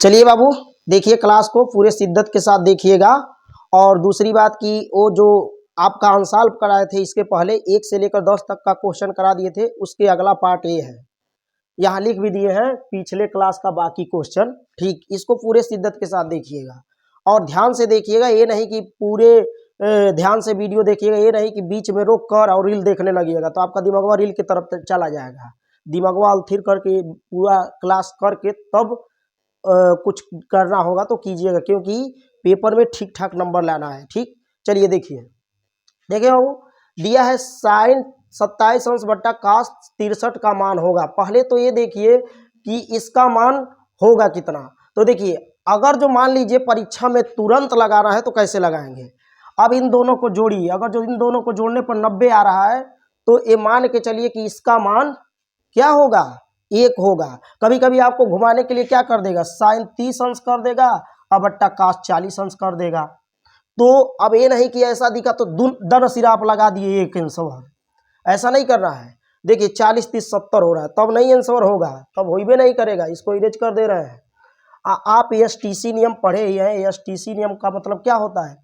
चलिए बाबू, देखिए क्लास को पूरे शिद्दत के साथ देखिएगा। और दूसरी बात की वो जो आपका आंसर कराए थे इसके पहले 1 से लेकर 10 तक का क्वेश्चन करा दिए थे, उसके अगला पार्ट ये है। यहाँ लिख भी दिए हैं पिछले क्लास का बाकी क्वेश्चन। ठीक, इसको पूरे शिद्दत के साथ देखिएगा और ध्यान से देखिएगा। ये नहीं कि पूरे ध्यान से वीडियो देखिएगा, ये नहीं कि बीच में रोक कर और रील देखने लगिएगा तो आपका दिमागवा रील की तरफ चला जाएगा। दिमागवा थिर करके पूरा क्लास करके तब कुछ करना होगा तो कीजिएगा, क्योंकि पेपर में ठीक ठाक नंबर लाना है। ठीक, चलिए देखिए बाबू, दिया है साइन 27 अंश बट्टा काश 63 का मान होगा। पहले तो ये देखिए कि इसका मान होगा कितना। तो देखिए, अगर जो मान लीजिए परीक्षा में तुरंत लगाना है तो कैसे लगाएंगे। अब इन दोनों को जोड़िए, अगर जो इन दोनों को जोड़ने पर 90 आ रहा है तो ये मान के चलिए कि इसका मान क्या होगा, 1 होगा। कभी कभी आपको घुमाने के लिए क्या कर देगा, साइन 30 अंश कर देगा और बट्टा काश 40 अंश कर देगा। तो अब ये नहीं कि ऐसा दिखा तो दर सिरा आप लगा दिए 1 आंसर, ऐसा नहीं करना है। देखिए 40 30 70 हो रहा है, तब नहीं आंसर होगा, तब हो भी नहीं करेगा, इसको इरेज कर दे रहे हैं। आप एसटीसी नियम पढ़े ही हैं। एसटीसी नियम का मतलब क्या होता है,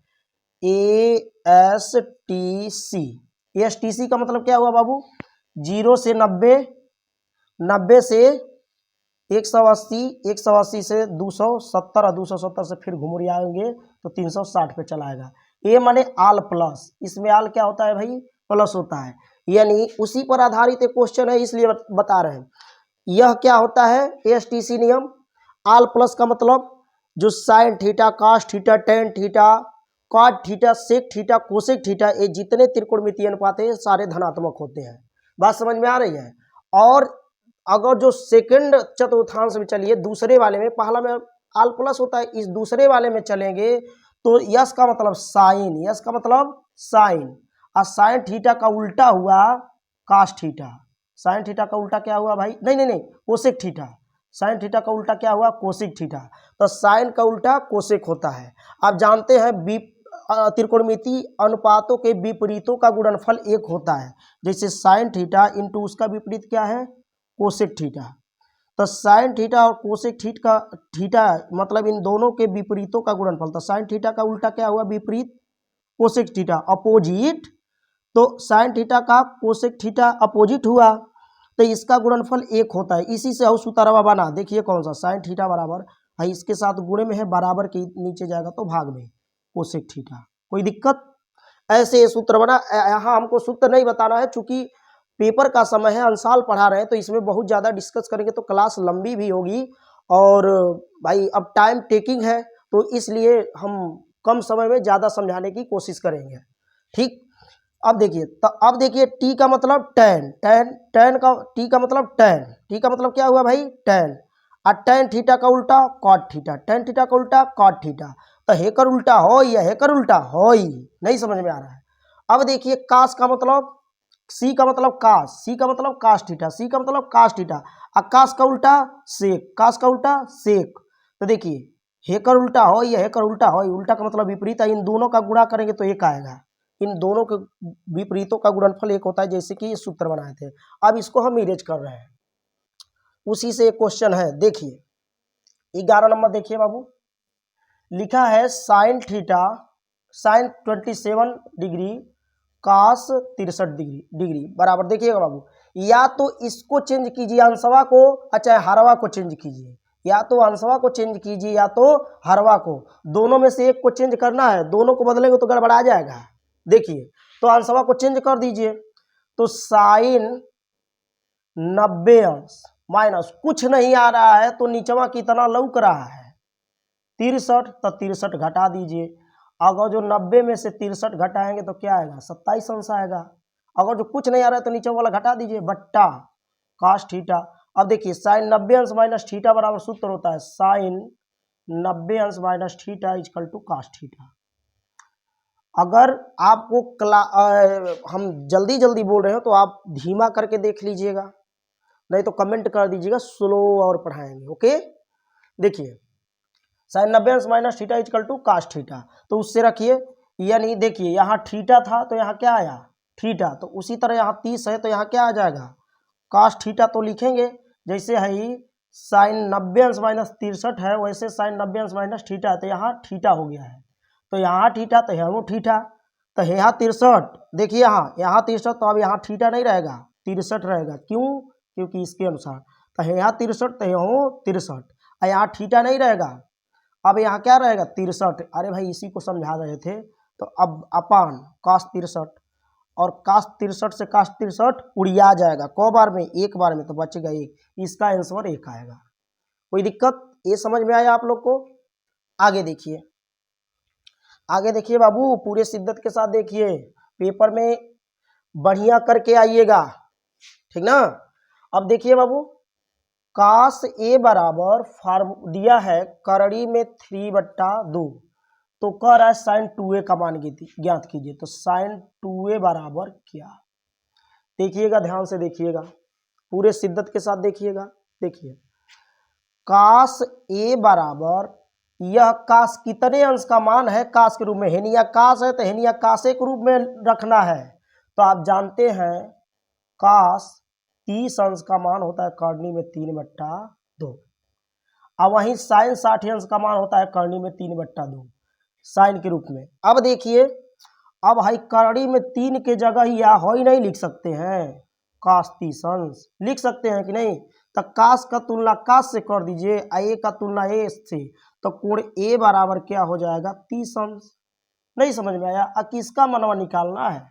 एएसटीसी। एसटीसी का मतलब क्या हुआ बाबू, 0 से 90, 90 से 180, 180 से 270 और 270 से फिर घुमरियाएंगे तो 360 पे चलाएगा। ये माने आल प्लस, इसमें आल क्या होता है भाई, प्लस होता है। यानी उसी पर आधारित एक क्वेश्चन है, इसलिए बता रहे हैं। यह क्या होता है एसटीसी नियम, आल प्लस का मतलब जो sine theta, cos theta, tan theta, cot theta, sec theta, cosec theta, ये जितने त्रिकोणमितीय अनुपात है सारे धनात्मक होते हैं। बात समझ में आ रही है। और अगर जो सेकंड चतुर्थांश में चलिए, दूसरे वाले में, पहला में आल प्लस होता है, इस दूसरे वाले में चलेंगे तो यस का मतलब साइन, यस का मतलब साइन, और साइन थीटा का उल्टा हुआ कास थीटा। साइन थीटा का उल्टा क्या हुआ भाई, नहीं कोसेक थीटा। साइन थीटा का उल्टा क्या हुआ, कोसेक थीटा। तो साइन का उल्टा कोसेक होता है। आप जानते हैं त्रिकोणमितीय अनुपातों के विपरीतों का गुणनफल 1 होता है। जैसे साइन थीटा इंटू उसका विपरीत क्या है, कोसेक थीटा। तो साइन थीटा और कोसेक थीटा मतलब इन दोनों के विपरीतों का गुणनफल। तो साइन थीटा का उल्टा क्या हुआ, विपरीत, कोसेक थीटा अपोजिट। तो साइन थीटा का कोसेक थीटा अपोजिट हुआ तो इसका गुणनफल 1 होता है। इसी से सूत्रवा बना, देखिए कौन सा, साइन थीटा बराबर है, इसके साथ गुणे में है, बराबर के नीचे जाएगा तो भाग में कोसेक थीटा। कोई दिक्कत, ऐसे ये सूत्र बना। यहाँ हमको सूत्र नहीं बताना है, चूंकि पेपर का समय है, अंसाल पढ़ा रहे हैं तो इसमें बहुत ज़्यादा डिस्कस करेंगे तो क्लास लंबी भी होगी। और भाई अब टाइम टेकिंग है तो इसलिए हम कम समय में ज़्यादा समझाने की कोशिश करेंगे। ठीक, अब देखिए, तो अब देखिए टी का मतलब टेन, टेन का, टी का मतलब टेन, टी का मतलब क्या हुआ भाई, टेन। और टेन थीटा का उल्टा कॉट थीटा, टेन थीटा का उल्टा कॉट थीटा। तो हेकर उल्टा हो या हेकर उल्टा हो ही नहीं समझ में आ रहा है। अब देखिए कास का मतलब, सी का मतलब कास, सी का मतलब कास थीटा, सी का मतलब कास थीटा। कास का उल्टा सेक, कास का उल्टा सेक। तो देखिए हेकर उल्टा हो या हेकर उल्टा हो, उल्टा का मतलब विपरीत है। इन दोनों का गुणा करेंगे तो 1 आएगा। इन दोनों के विपरीतों का गुणनफल 1 होता है, जैसे कि ये सूत्र बनाए थे। अब इसको हम इरेज कर रहे हैं, उसी से एक क्वेश्चन है। देखिए 11 नंबर देखिए बाबू, लिखा है साइन थीटा, साइन 27 डिग्री कास 63 डिग्री बराबर। देखिएगा बाबू, या तो इसको चेंज कीजिए अंशवा को, अच्छा हरवा को चेंज कीजिए, या तो अंशवा को चेंज कीजिए या तो हरवा को, दोनों में से एक को चेंज करना है। दोनों को बदलेंगे तो गड़बड़ा जाएगा। देखिए, तो अंशवा को चेंज कर दीजिए, तो साइन 90 अंश माइनस कुछ नहीं आ रहा है तो नीचवा कितना लौक रहा है, 63, तो 63 घटा दीजिए। अगर जो 90 में से 63 घटाएंगे तो क्या आएगा, 27 अंश आएगा। अगर जो कुछ नहीं आ रहा है तो नीचे वाला घटा दीजिए, बट्टा कास थीटा। अब देखिए साइन 90 अंश माइनस थीटा बराबर सूत्र होता है साइन 90 अंश minus theta equal to cos theta. अगर आपको हम जल्दी जल्दी बोल रहे हो तो आप धीमा करके देख लीजिएगा, नहीं तो कमेंट कर दीजिएगा स्लो और पढ़ाएंगे। ओके, देखिए साइन 90 अंश minus theta equal to cos theta, तो उससे रखिए। यानी देखिए यहाँ थीटा था तो यहाँ क्या आया, थीटा। तो उसी तरह यहाँ 30 है तो यहाँ क्या आ जाएगा, कास थीटा। तो लिखेंगे जैसे है साइन 90 अंश माइनस 63 है, वैसे साइन 90 अंश माइनस थीटा है, तो यहाँ थीटा हो गया है, तो यहाँ थीटा तो यहाँ थीटा, तो यहाँ 63, देखिए यहाँ 63, तो अब यहाँ थीटा नहीं रहेगा, 63 रहेगा, क्यों? क्योंकि इसके अनुसार, तो यहाँ 63 तो यहाँ 63, और यहाँ थीटा नहीं रहेगा, अब यहाँ क्या रहेगा 63। अरे भाई इसी को समझा रहे थे, तो अब अपान cos 63, और cos 63 से cos 63 उड़िया जाएगा, क बार में? एक बार में, तो बचेगा एक, इसका आंसर एक आएगा। कोई दिक्कत? ये समझ में आया आप लोग को? आगे देखिए, आगे देखिए बाबू, पूरे शिद्दत के साथ देखिए, पेपर में बढ़िया करके आइएगा, ठीक ना। अब देखिए बाबू, cos a बराबर फार्म दिया है करड़ी में 3/2, तो कह रहा है साइन 2a का मान ज्ञात कीजिए, तो साइन 2a बराबर क्या? देखिएगा, ध्यान से देखिएगा, पूरे शिद्दत के साथ देखिएगा। देखिए cos a बराबर, यह cos कितने अंश का मान है? cos के रूप में, हेनिया cos है तो हेनिया cos के रूप में रखना है, तो आप जानते हैं cos 30 अंश का मान होता है करनी में 3/2, अब वहीं साइन 60 अंश का मान होता है करनी में 3/2 साइन के रूप में। अब देखिए, अब भाई करड़ी में 3 के जगह ही या हो ही नहीं लिख सकते हैं, cos 30 अंश लिख सकते हैं कि नहीं? तो cos का तुलना cos से कर दीजिए, a का तुलना a से, तो कोण a बराबर क्या हो जाएगा 30 अंश। नहीं समझ में आया? अब किसका मनवा निकालना है?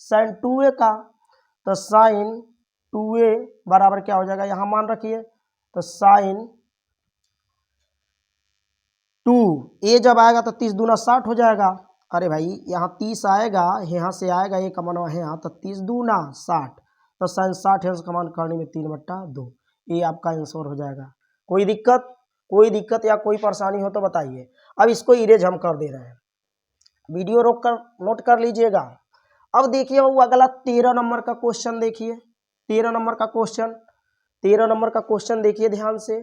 साइन 2a का, तो साइन 2a बराबर क्या हो जाएगा, यहाँ मान रखिए, तो साइन 2a जब आएगा तो 30 दूना 60 हो जाएगा। अरे भाई यहाँ 30 आएगा, यहाँ से आएगा एक का मनवा है यहाँ, तो 30 दूना 60, तो साइन 60 अंश का मान करने में 3/2, ये आपका आंसर हो जाएगा। कोई दिक्कत? कोई दिक्कत या कोई परेशानी हो तो बताइए। अब इसको इरेज हम कर दे रहे हैं, वीडियो रोक कर नोट कर लीजिएगा। अब देखिए वो अगला 13 नंबर का क्वेश्चन देखिए, 13 नंबर का क्वेश्चन, 13 नंबर का क्वेश्चन देखिए ध्यान से।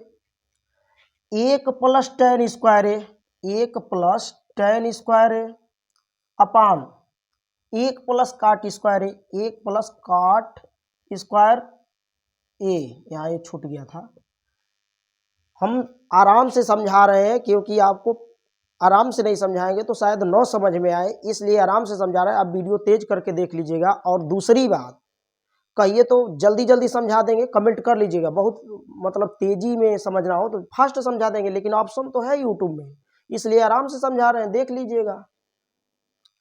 1 + tan स्क्वायर ए, 1 + tan स्क्वायर ए अपान 1 + cot स्क्वायर ए, 1 + cot स्क्वायर ए, यहाँ ये छूट गया था, हम आराम से समझा रहे हैं क्योंकि आपको आराम से नहीं समझाएंगे तो शायद न समझ में आए, इसलिए आराम से समझा रहे हैं। आप वीडियो तेज करके देख लीजिएगा, और दूसरी बात कहिए तो जल्दी जल्दी समझा देंगे, कमेंट कर लीजिएगा, बहुत मतलब तेजी में समझना हो तो फास्ट समझा देंगे, लेकिन ऑप्शन तो है यूट्यूब में, इसलिए आराम से समझा रहे हैं, देख लीजिएगा।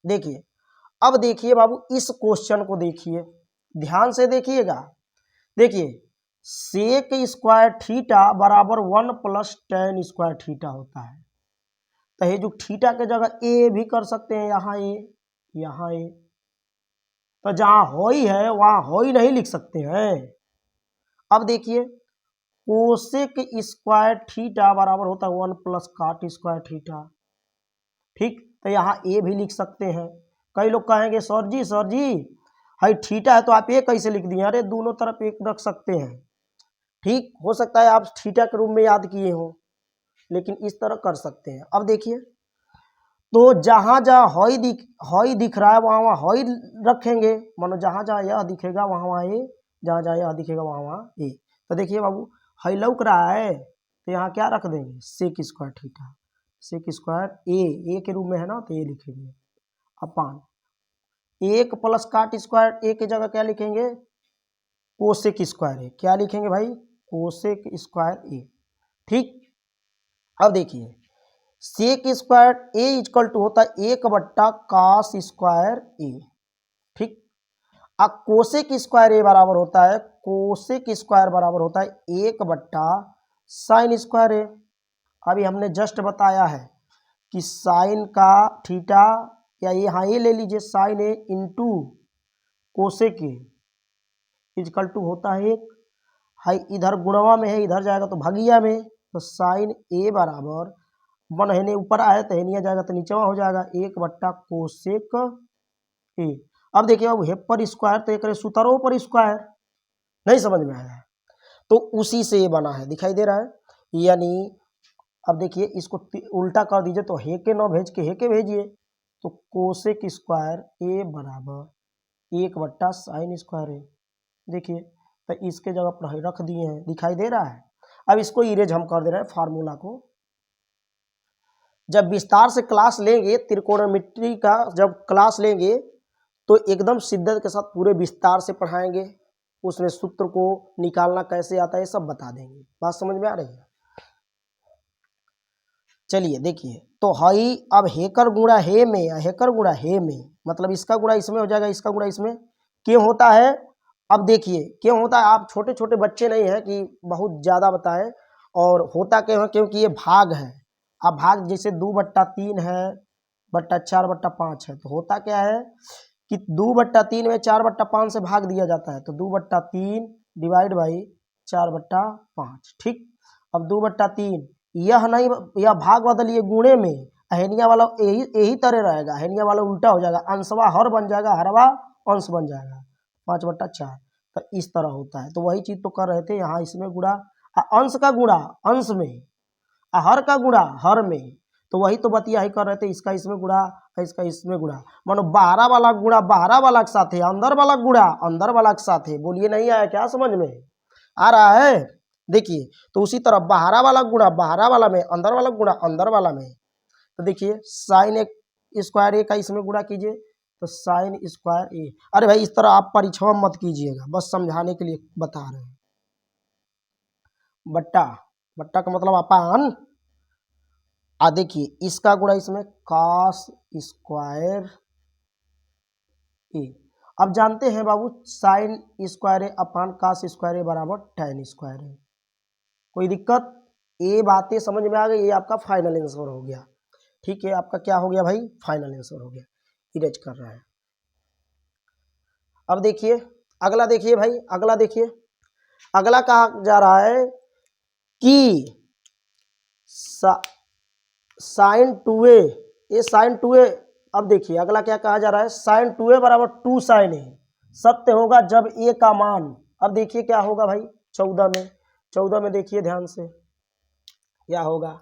देखिए, अब देखिए बाबू, इस क्वेश्चन को देखिए, ध्यान से देखिएगा। देखिए सेक स्क्वायर थीटा बराबर 1 + tan स्क्वायर थीटा होता है, तो ये जो थीटा के जगह ए भी कर सकते हैं, यहाँ ए, यहाँ ए, तो जहाँ होई है वहाँ होई नहीं लिख सकते हैं। अब देखिए कोसेक स्क्वायर थीटा बराबर होता है 1 + cot स्क्वायर थीटा, ठीक, तो यहाँ ए भी लिख सकते हैं। कई लोग कहेंगे सर जी हाई थीटा है तो आप ये कैसे लिख दिए? अरे दोनों तरफ एक रख सकते हैं, ठीक, हो सकता है आप थीटा के रूप में याद किए हो, लेकिन इस तरह कर सकते हैं। अब देखिए, तो जहाँ जहाँ हॉई दिख रहा है वहाँ वहाँ हॉई रखेंगे, मानो जहाँ जहाँ यह दिखेगा वहाँ वहाँ ए, जहाँ जहाँ यह दिखेगा वहाँ वहाँ ए। तो देखिए बाबू, हई लौक रहा है तो यहाँ क्या रख देंगे, sec square theta, sec square A के रूप में है ना, तो ए लिखेंगे अपान 1 + cot स्क्वायर ए की जगह क्या लिखेंगे, कोसेक स्क्वायर ए, क्या लिखेंगे भाई, कोसेक स्क्वायर ए, ठीक। अब देखिए sec square A equal to होता है 1/cos स्क्वायर ए, ठीक। अब कोसेक स्क्वायर ए बराबर होता है, कोसेक स्क्वायर बराबर होता है 1/sin स्क्वायर ए। अभी हमने जस्ट बताया है कि साइन का थीटा, या यहाँ ये ले लीजिए sine A into cosec A equal to होता है 1, हाई इधर गुणवा में है, इधर जाएगा तो भगिया में, तो साइन ए बराबर 1 हेने ऊपर आए तो हेनिया जाएगा तो नीचे हो जाएगा 1/कोसेक ए। अब देखिए अब हेपर स्क्वायर तो एक सूत्रों पर स्क्वायर, नहीं समझ में आया है, तो उसी से ये बना है, दिखाई दे रहा है, यानी अब देखिए इसको उल्टा कर दीजिए, तो हे के 9 भेज के हे के भेजिए, तो कोसेक स्क्वायर ए बराबर 1/sin स्क्वायर ए। देखिए तो इसके जगह पर रख दिए हैं, दिखाई दे रहा है। अब इसको इरेज हम कर दे रहे हैं फार्मूला को। जब विस्तार से क्लास लेंगे त्रिकोणमिति का, जब क्लास लेंगे तो एकदम शिद्दत के साथ पूरे विस्तार से पढ़ाएंगे, उसमें सूत्र को निकालना कैसे आता है सब बता देंगे। बात समझ में आ रही है? चलिए देखिए, तो हई अब हेकर गुणा हे में या हेकर गुणा हे में, मतलब इसका गुणा इसमें हो जाएगा, इसका गुणा इसमें। क्यों होता है? अब देखिए क्यों होता है, आप छोटे छोटे बच्चे नहीं है कि बहुत ज़्यादा बताएं। और होता क्यों है? क्योंकि ये भाग है। अब भाग जैसे 2/3 है, बट्टा 4/5 है, तो होता क्या है कि 2/3 में 4/5 से भाग दिया जाता है, तो 2/3 डिवाइड बाई 4/5। ठीक, अब 2/3 यह नहीं, यह भाग बदलिए गुणे में, अहेनिया वाला यही तरह रहेगा, अहेनिया वाला उल्टा हो जाएगा, अंशवा हर बन जाएगा, हरवा अंश बन जाएगा, 5/4। तो इस तरह होता है। तो वही चीज तो कर रहे थे यहाँ, इसमें गुणा, अंश का गुणा अंश में, हर का गुणा हर में, तो वही तो बतिया ही कर रहे थे, इसका इसमें गुणा, इसका इसमें गुणा, मानो बाहरा वाला गुणा बाहरा वाला के साथ है, अंदर वाला गुणा अंदर वाला के साथ है। बोलिए नहीं आया क्या समझ में आ रहा है? देखिए, तो उसी तरह बाहरा वाला गुणा बाहरा वाला में, अंदर वाला गुणा अंदर वाला में। तो देखिए साइन एक स्क्वायर ए का इसमें गुणा कीजिए, तो साइन स्क्वायर ए। अरे भाई इस तरह आप परीक्षा मत कीजिएगा, बस समझाने के लिए बता रहे हैं। बट्टा, बट्टा का मतलब अपान, देखिए इसका गुणा इसमें कॉस स्क्वायर ए। अब जानते हैं बाबू साइन स्क्वायर ए अपान कॉस स्क्वायर ए बराबर tan स्क्वायर है। कोई दिक्कत? ये बातें समझ में आ गई? ये आपका फाइनल आंसर हो गया। ठीक है, आपका क्या हो गया भाई? फाइनल आंसर हो गया। इरेज कर रहा है। अब देखिए अगला, देखिए भाई अगला देखिए, अगला कहा जा रहा है कि साइन 2a, ये साइन 2a। अब देखिए अगला क्या कहा जा रहा है, साइन 2a बराबर 2 साइन ए सत्य होगा जब a का मान, अब देखिए क्या होगा भाई 14 में, 14 में देखिए ध्यान से क्या होगा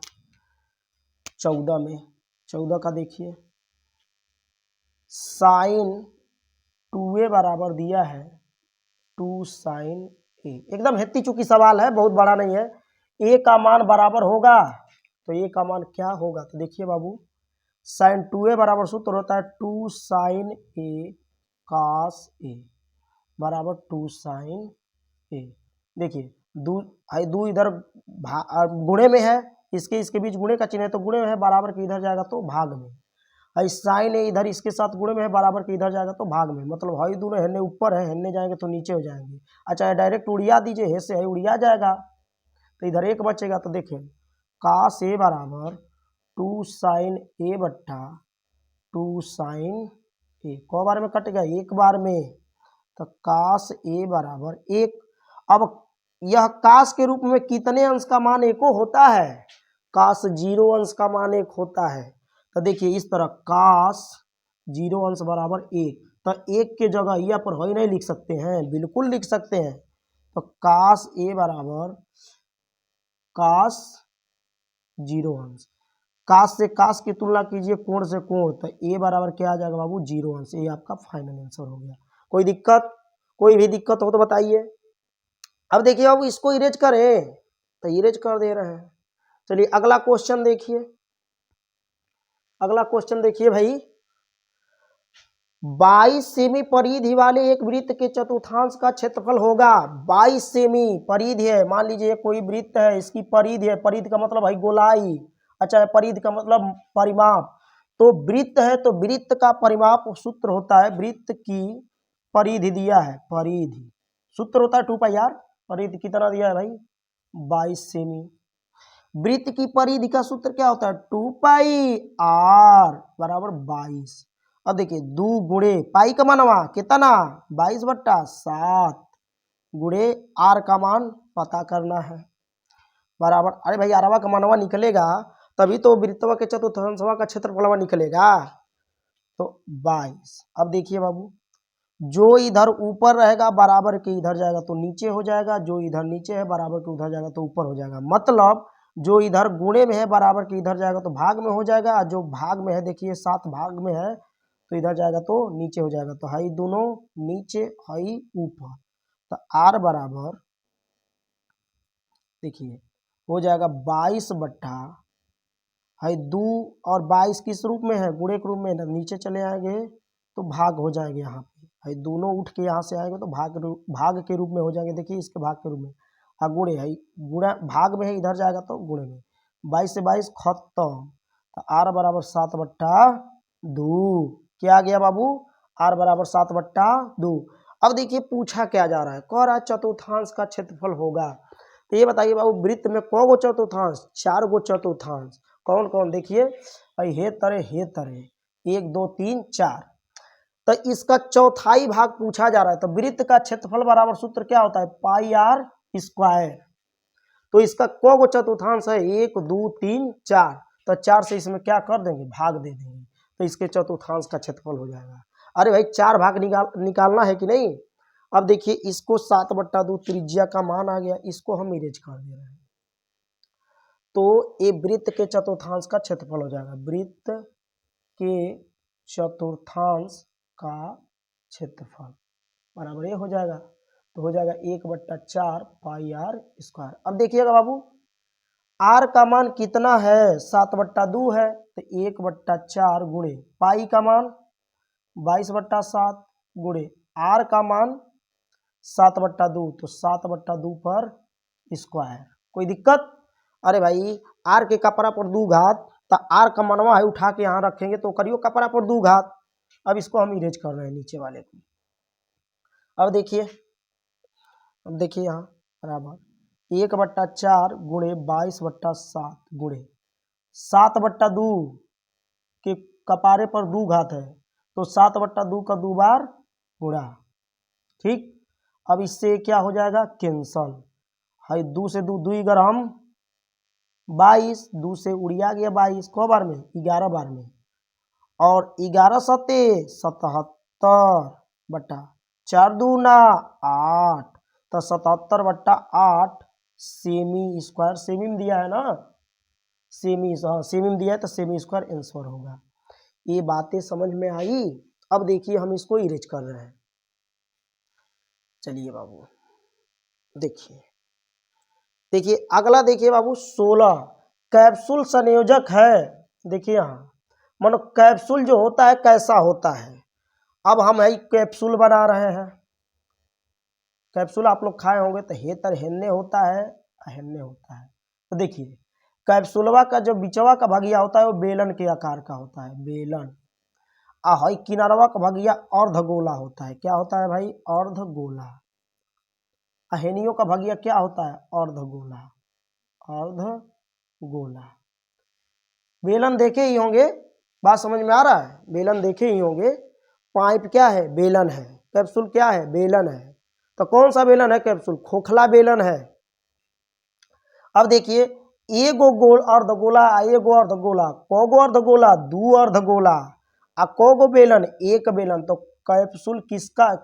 14 में, 14 का देखिए साइन 2a बराबर दिया है 2 साइन ए, एकदम हेती चुकी सवाल है, बहुत बड़ा नहीं है। a का मान बराबर होगा, तो a का मान क्या होगा? तो देखिए बाबू साइन 2a बराबर सूत्र होता है 2 साइन ए कॉस ए बराबर 2 साइन ए। देखिए दो इधर गुणे में है, इसके इसके बीच गुणे का चिन्ह है, तो गुणे में है, बराबर के इधर जाएगा तो भाग में। साइन ए इधर इसके साथ गुणे में है, बराबर के इधर जाएगा तो भाग में, मतलब हई दोनों हेन्ने ऊपर है, हेन्ने जाएंगे तो नीचे हो जाएंगे। अच्छा डायरेक्ट उड़िया दीजिए, हे से है उड़िया जाएगा, तो इधर एक बचेगा। तो देखें कॉस ए बराबर 2 साइन ए बट्टा 2 साइन ए, को बार में कटेगा? एक बार में, तो कॉस ए बराबर 1। अब यह कॉस के रूप में कितने अंश का मान एको होता है? कॉस 0 अंश का मान 1 होता है। तो देखिए इस तरह कॉस 0 अंश बराबर 1, तो 1 के जगह यह पर वही नहीं लिख सकते हैं, बिल्कुल लिख सकते हैं। तो कॉस ए बराबर कॉस 0 अंश, काश से काश की तुलना कीजिए कोण से कोण, तो ए बराबर क्या आ जाएगा बाबू 0 अंश। ये आपका फाइनल आंसर हो गया। कोई दिक्कत? कोई भी दिक्कत हो तो बताइए। अब देखिए अब इसको इरेज करें, तो इरेज कर दे रहे हैं। चलिए अगला क्वेश्चन देखिए, अगला क्वेश्चन देखिए भाई, 22 सेमी परिधि वाले एक वृत्त के चतुर्थांश का क्षेत्रफल होगा। 22 सेमी परिधि है, मान लीजिए कोई वृत्त है, इसकी परिधि है, परिधि का मतलब भाई गोलाई, अच्छा परिधि का मतलब परिमाप। तो वृत्त है तो वृत्त का परिमाप सूत्र होता है, वृत्त की परिधि दिया है, परिधि सूत्र होता है 2πr। परिधि कितना दिया है भाई? 22 सेमी। वृत्त की परिधि का सूत्र क्या होता है? 2πr बराबर 22। अब देखिए 2 गुणे पाई का मानवा कितना? 22/7 गुणे आर का मान पता करना है बराबर। अरे भाई आरवा का मानवा निकलेगा तभी तो वृत्तवा के चतुर्थांशवा का क्षेत्रफलवा निकलेगा, तो 22। अब देखिए बाबू जो इधर ऊपर रहेगा बराबर के इधर जाएगा तो नीचे हो जाएगा, जो इधर नीचे है बराबर के उधर जाएगा तो ऊपर हो जाएगा। मतलब जो इधर गुणे में है बराबर के इधर जाएगा तो भाग में हो जाएगा, जो भाग में है देखिए 7 भाग में है तो इधर जाएगा तो नीचे हो जाएगा। तो हाई दोनों नीचे हाई ऊपर, तो आर बराबर देखिए हो जाएगा 22 बट्टा है 2, और 22 किस रूप में है, गुणे के रूप में ना, नीचे चले आएंगे तो भाग हो जाएंगे, यहाँ पे है दोनों उठ के यहाँ से आएंगे तो भाग के रूप में हो जाएंगे। देखिए इसके भाग के रूप में, हाँ गुणे है, गुणा भाग में है, इधर जाएगा तो गुणे में, 22 से 22 खत्म, तो आर बराबर 7/2। क्या आ गया बाबू, आर बराबर 7/2। अब देखिए पूछा क्या जा रहा है, कह रहा है चतुर्थांश का क्षेत्रफल होगा। तो ये बताइए बाबू वृत्त में कौ गो चतुर्थांश, 4 गो चतुर्थांश। कौन कौन, देखिए भाई हे तरे 1 2 3 4। तो इसका चौथाई भाग पूछा जा रहा है। तो वृत्त का क्षेत्रफल बराबर सूत्र क्या होता है, पाई आर स्क्वायर। तो इसका कौ गो चतुर्थांश है, 1 2 3 4। तो 4 से इसमें क्या कर देंगे, भाग दे देंगे, तो इसके चतुर्थांश का क्षेत्रफल हो जाएगा। अरे भाई 4 भाग निकालना है कि नहीं। अब देखिए इसको 7/2 त्रिज्या का मान आ गया, इसको हम इरेज कर दे रहे हैं। तो ये वृत्त के चतुर्थांश का क्षेत्रफल हो जाएगा, वृत्त के चतुर्थांश का क्षेत्रफल बराबर ये हो जाएगा। तो हो जाएगा 1/4 पाई आर स्क्वायर। अब देखिएगा बाबू आर का मान कितना है, 7/2 है, तो 1/4 गुणे पाई का मान 22/7 गुणे आर का मान 7/2, तो 7/2 पर स्क्वायर। कोई दिक्कत, अरे भाई आर के कपड़ा पर 2 घात, तो आर का मनवा है उठा के यहाँ रखेंगे तो करियो कपड़ा पर 2 घात। अब इसको हम इरेज कर रहे हैं नीचे वाले को। अब देखिए यहाँ बराबर 1/4 गुणे 22/7 गुणे 7/2 के कपारे पर 2 घात है, तो 7/2 का 2 बार गुणा। ठीक, अब इससे क्या हो जाएगा, कैंसल है, 2 से 2 2 ग्राम 22, 2 से उड़िया गया 22, को बार में 11 बार में, और 11 सते 77/4 दूना 8, तो 77/8 सेमी स्क्वायर, सेमी में दिया है ना, सेमी में दिया है तो सेमी स्क्वायर आंसर होगा। ये बातें समझ में आई। अब देखिए हम इसको इरेज कर रहे हैं। चलिए बाबू देखिए अगला देखिए बाबू 16 कैप्सूल संयोजक है। देखिए यहाँ मानो कैप्सूल जो होता है कैसा होता है। अब हम है कैप्सूल बना रहे हैं। कैप्सूल आप लोग खाए होंगे तो हेतर हेन्ने होता है, हेन्ने होता है। तो देखिए कैप्सूलवा का जो बिचवा का भगिया होता है वो बेलन के आकार का होता है, बेलन। हई किनारवा का भगिया अर्धगोला होता है। क्या होता है भाई, अर्धगोला। अहेनियों का भगिया क्या होता है, अर्धगोला, अर्धगोला। बेलन देखे ही होंगे, बात समझ में आ रहा है, बेलन देखे ही होंगे। पाइप क्या है, बेलन है। कैप्सूल क्या है, बेलन है। तो कौन सा बेलन है, कैप्सूल खोखला बेलन है। अब देखिए एगो गोल अर्धगोला, एगो अर्धगोला, कोगो अर्धगोला, 2 अर्धगोला, आ कोगो बेलन, 1 बेलन। तो कैप्सूल किसका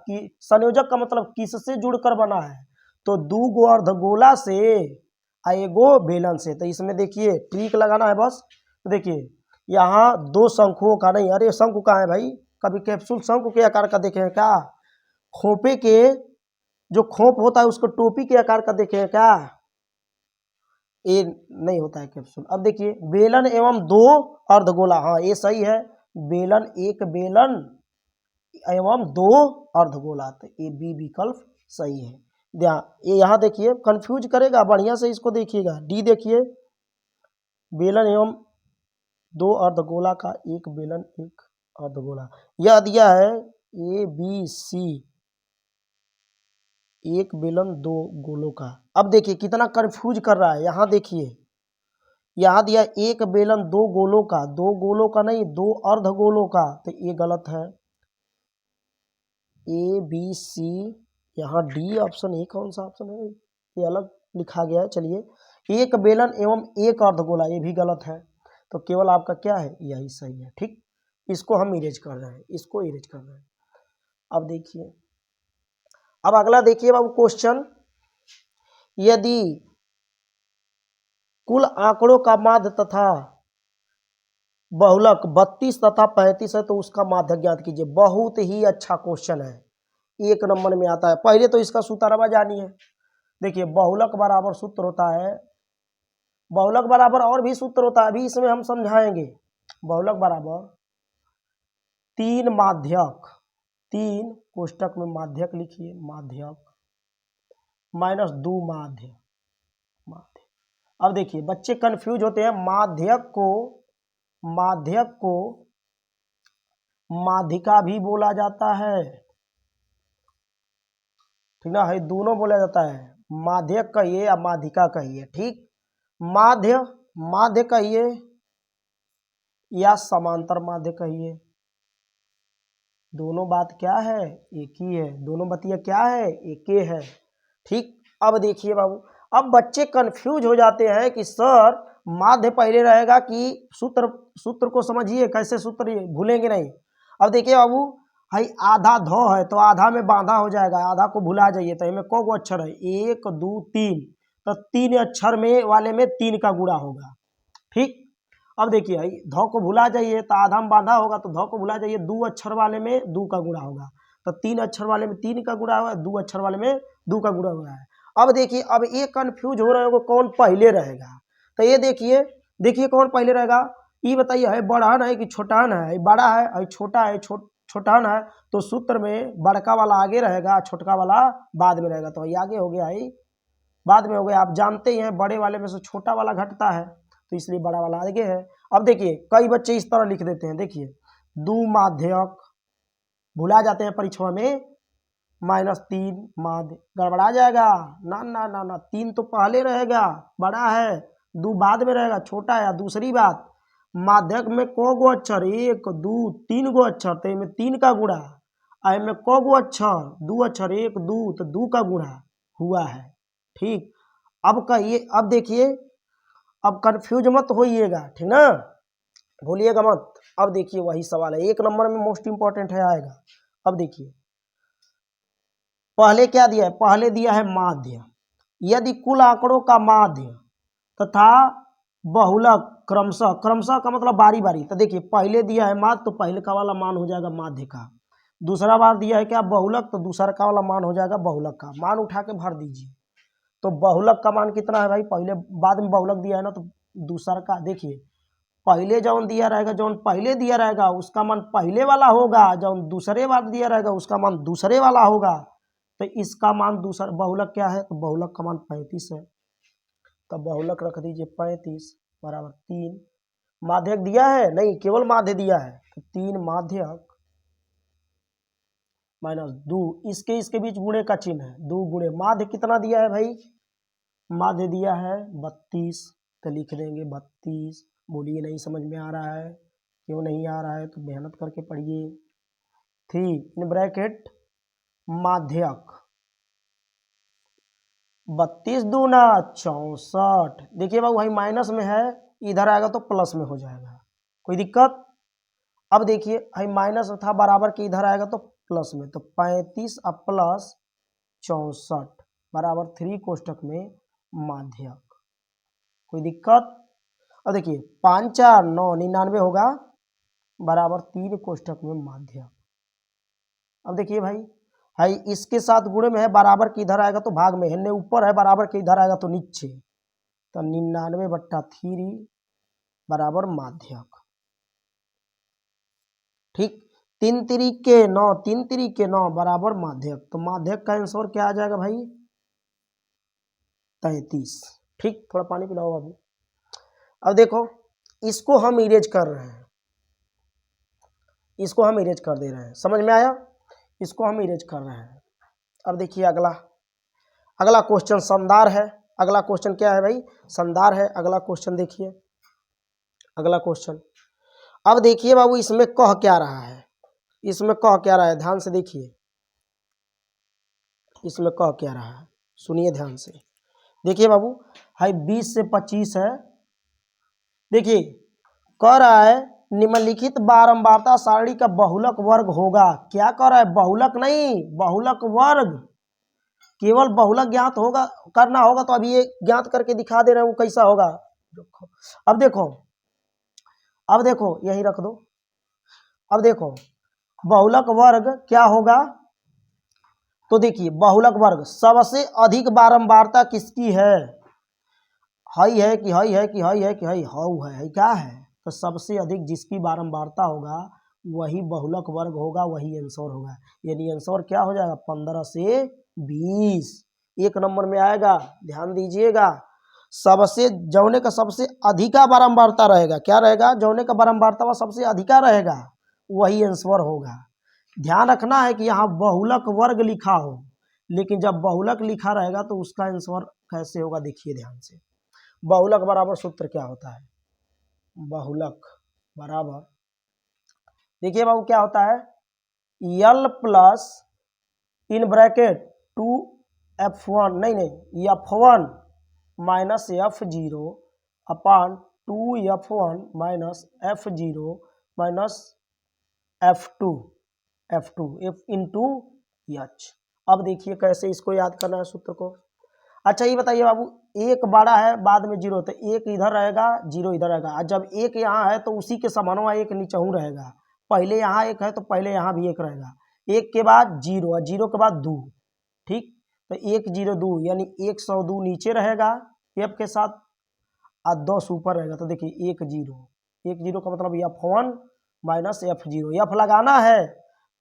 संयोजक का मतलब किससे जुड़कर बना है, तो 2 गो अर्धगोला से एगो बेलन से। तो इसमें देखिए ट्रिक लगाना है बस। तो देखिए यहाँ 2 शंकुओं का नहीं, अरे शंकु कहाँ है भाई, कभी कैप्सूल शंकु के आकार का देखे हैं क्या, खोपे के जो खोप होता है उसको टोपी के आकार का देखे हैं क्या, ये नहीं होता है कैप्सूल। अब देखिए बेलन एवं 2 अर्धगोला, हाँ ये सही है, बेलन 1 बेलन एवं 2 अर्धगोला, तो ये बी विकल्प सही है। ध्यान ये यहाँ देखिए कंफ्यूज करेगा, बढ़िया से इसको देखिएगा। डी देखिए बेलन एवं 2 अर्धगोला का 1 बेलन 1 अर्धगोला, यह दिया है ए बी सी, 1 बेलन 2 गोलों का। अब देखिए कितना कंफ्यूज कर रहा है। यहाँ देखिए यहाँ दिया 1 बेलन 2 गोलों का, 2 गोलों का नहीं 2 अर्धगोलों का, तो ये गलत है। ए बी सी, यहाँ डी ऑप्शन, ये कौन सा ऑप्शन है, ये अलग लिखा गया है। चलिए 1 बेलन एवं 1 अर्धगोला, ये भी गलत है। तो केवल आपका क्या है, यही सही है। ठीक, इसको हम इरेज कर रहे हैं, इसको इरेज कर रहे हैं। अब देखिए अब अगला देखिए बाबू क्वेश्चन, यदि कुल आंकड़ों का माध्य तथा बहुलक 32 तथा 35 है तो उसका माध्य ज्ञात कीजिए। बहुत ही अच्छा क्वेश्चन है, 1 नंबर में आता है। पहले तो इसका सूत्रवा जानिए। देखिए बहुलक बराबर सूत्र होता है बहुलक बराबर और भी सूत्र होता है, अभी इसमें हम समझाएंगे। बहुलक बराबर 3 माध्यक, 3 कोष्टक में माध्यक लिखिए, माध्यक माइनस 2 माध्य, माध्य। अब देखिए बच्चे कंफ्यूज होते हैं, माध्यक को माध्यिका भी बोला जाता है, ठीक ना, है दोनों बोला जाता है, माध्यक कहिए या माध्यिका कहिए, ठीक। माध्य कहिए या समांतर माध्य कहिए, दोनों बात क्या है, एक ही है, दोनों बतिया क्या है, एक ही है, ठीक। अब देखिए बाबू, अब बच्चे कंफ्यूज हो जाते हैं कि सर माध्य पहले रहेगा कि सूत्र को समझिए कैसे, सूत्र भूलेंगे नहीं। अब देखिए बाबू, भाई आधा धो है तो आधा में बांधा हो जाएगा, आधा को भुला जाइए, तो इनमें कौ गो अक्षर है, 1 2 3, तो 3 अक्षर में वाले में 3 का गुणा होगा, ठीक। अब देखिए भाई धौ को भुला जाइए तो आधा में बांधा होगा, तो धौ को भुला जाइए, 2 अक्षर वाले में 2 का गुणा होगा, तो 3 अक्षर वाले में 3 का गुणा होगा, 2 अक्षर वाले में 2 का गुणा हुआ है। अब देखिए, अब ये कंफ्यूज हो रहे हो कौन पहले रहेगा, तो ये देखिए कौन पहले रहेगा, ये बताइए, है बड़हन है कि छोटहन है, बड़ा है छोटा है, छोटहन है, तो सूत्र में बड़का वाला आगे रहेगा, छोटका वाला बाद में रहेगा, तो ये आगे हो गया, है बाद में हो गया। आप जानते ही हैं बड़े वाले में से छोटा वाला घटता है, तो इसलिए बड़ा वाला आगे है। अब देखिए कई बच्चे इस तरह लिख देते हैं, देखिए 2 माध्यक, भुला जाते हैं परीक्षा में, माइनस 3 माध्य, गड़बड़ा जाएगा, ना ना ना ना, 3 तो पहले रहेगा, बड़ा है, 2 बाद में रहेगा, छोटा है। दूसरी बात, माध्यक में को गो अक्षर, 1 2 3 गो अक्षर, तो इनमें 3 का गुणा, में को गो अक्षर, 2 अक्षर, 1 2, तो 2 का गुणा हुआ है, ठीक। अब कहिए, अब देखिए, अब कंफ्यूज मत होइएगा, ठीक ना, भूलिएगा मत। अब देखिए वही सवाल है, 1 नंबर में मोस्ट इंपॉर्टेंट है आएगा। अब देखिए पहले क्या दिया है, पहले दिया है माध्य, यदि कुल आंकड़ों का माध्य तथा बहुलक क्रमशः का मतलब बारी बारी, तो देखिए पहले दिया है माध्य, तो पहले का वाला मान हो जाएगा माध्य का, दूसरा बार दिया है क्या बहुलक, तो दूसरा का वाला मान हो जाएगा बहुलक का, मान उठा के भर दीजिए। तो बहुलक का मान कितना है भाई, पहले बाद में बहुलक दिया है ना, तो दूसरा का देखिए, पहले जौन दिया रहेगा, जौन पहले दिया रहेगा उसका मान पहले वाला होगा, जौन दूसरे बार दिया रहेगा उसका मान दूसरे वाला होगा, तो इसका मान दूसरा, बहुलक क्या है, तो बहुलक का मान 35 है, तो बहुलक रख दीजिए 35 बराबर 3, माध्यक दिया है नहीं, केवल माध्य दिया है, तो 3 माध्यक माइनस 2, इसके बीच गुणे का चिन्ह है, 2 गुणे माध्य कितना दिया है भाई, माध्य दिया है 32, तो लिख देंगे 32। बोलिए नहीं समझ में आ रहा है, क्यों नहीं आ रहा है, तो मेहनत करके पढ़िए। 3 इन ब्रैकेट माध्यक, 32 दूना 64, देखिए बाबू भाई माइनस में है, इधर आएगा तो प्लस में हो जाएगा, कोई दिक्कत। अब देखिए भाई माइनस था बराबर के, इधर आएगा तो प्लस में, तो 35 अब प्लस 64 बराबर 3 कोष्टक में माध्यक, कोई दिक्कत। अब देखिए 5 4 9 99 होगा बराबर 3 कोष्टक में माध्यक। अब देखिए भाई इसके साथ गुणे में है, बराबर के इधर आएगा तो भाग में है, ऊपर है बराबर के इधर आएगा तो नीचे, तो 99/3 बराबर माध्यक, ठीक। 3 3 9, 3 3 9 बराबर माध्यक, तो माध्यक का आंसर क्या आ जाएगा भाई, 33, ठीक। थोड़ा पानी पिलाओ बाबू। अब देखो इसको हम इरेज कर रहे हैं, इसको हम इरेज कर दे रहे हैं, समझ में आया, इसको हम इरेज कर रहे हैं। अब देखिए अगला क्वेश्चन शानदार है, अगला क्वेश्चन क्या है भाई, शानदार है। अगला क्वेश्चन देखिए, अगला क्वेश्चन, अब देखिए बाबू इसमें कह क्या रहा है, इसमें कह क्या रहा है, ध्यान से देखिए, इसमें कह क्या रहा है, सुनिए ध्यान से। देखिए बाबू भाई 20 से 25 है, देखिए कह रहा है निम्नलिखित बारंबारता सारणी का बहुलक वर्ग होगा, क्या कह रहा है, बहुलक नहीं बहुलक वर्ग, केवल बहुलक ज्ञात होगा करना होगा, तो अभी ये ज्ञात करके दिखा दे रहे हैं वो कैसा होगा। अब देखो यही रख दो। अब देखो बहुलक वर्ग क्या होगा, तो देखिए बहुलक वर्ग सबसे अधिक बारंबारता किसकी है, हाई है कि हाई है कि हाई है कि हाई हाउ है क्या है? तो सबसे अधिक जिसकी बारंबारता होगा वही बहुलक वर्ग होगा, वही आंसर होगा। यानी आंसर क्या हो जाएगा? 15 से 20 एक नंबर में आएगा। ध्यान दीजिएगा, सबसे जौने का सबसे अधिका बारंबारता रहेगा, क्या रहेगा? जौने का बारंबारता सबसे अधिका रहेगा वही आंसर होगा। ध्यान रखना है कि यहाँ बहुलक वर्ग लिखा हो, लेकिन जब बहुलक लिखा रहेगा तो उसका आंसर कैसे होगा देखिए ध्यान से। बहुलक बराबर सूत्र क्या होता है? बहुलक बराबर देखिए बाबू क्या होता है? यल प्लस इन ब्रैकेट 2f1 नहीं f1 माइनस f0 अपान 2f1 minus f0 minus f2 f into H. अब देखिए कैसे इसको याद करना है सूत्र को। अच्छा ये बताइए बाबू, एक बड़ा है बाद में जीरो, तो एक इधर रहेगा जीरो इधर रहेगा, और जब एक यहाँ है तो उसी के समानवा एक नीचहू रहेगा। पहले यहाँ एक है तो पहले यहाँ भी एक रहेगा, एक के बाद जीरो और जीरो के बाद दो, ठीक? तो 102 यानी 102 नीचे रहेगा एफ के साथ और 10 ऊपर रहेगा। तो देखिए 10 का मतलब f1 माइनस f0, एफ लगाना है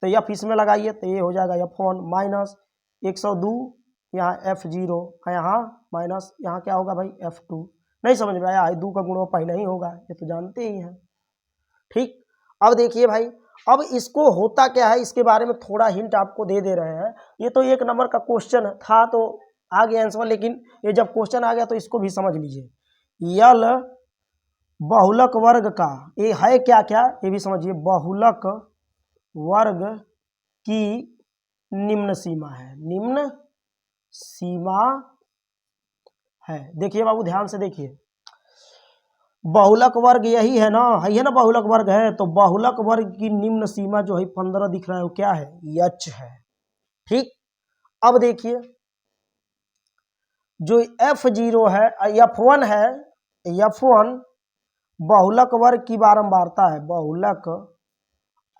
तो एफ इसमें लगाइए तो ये हो जाएगा f1 माइनस 102 यहाँ f0 यहाँ माइनस यहाँ क्या होगा भाई f2। नहीं समझ में आया? 2 का गुणा पहले ही होगा, ये तो जानते ही हैं, ठीक? अब देखिए भाई, अब इसको होता क्या है इसके बारे में थोड़ा हिंट आपको दे रहे हैं। ये तो एक नंबर का क्वेश्चन था तो आ गया आंसर, लेकिन ये जब क्वेश्चन आ गया तो इसको भी समझ लीजिए। यल बहुलक वर्ग का ये है क्या क्या ये भी समझिए। बहुलक वर्ग की निम्न सीमा है, निम्न सीमा है। देखिए बाबू ध्यान से देखिए, बहुलक वर्ग यही है ना, है ना? बहुलक वर्ग है तो बहुलक वर्ग की निम्न सीमा जो है 15 दिख रहा है वो क्या है? एच है, ठीक? अब देखिए जो f0 है f1 है, f1 बहुलक वर्ग की बारंबारता है, बहुलक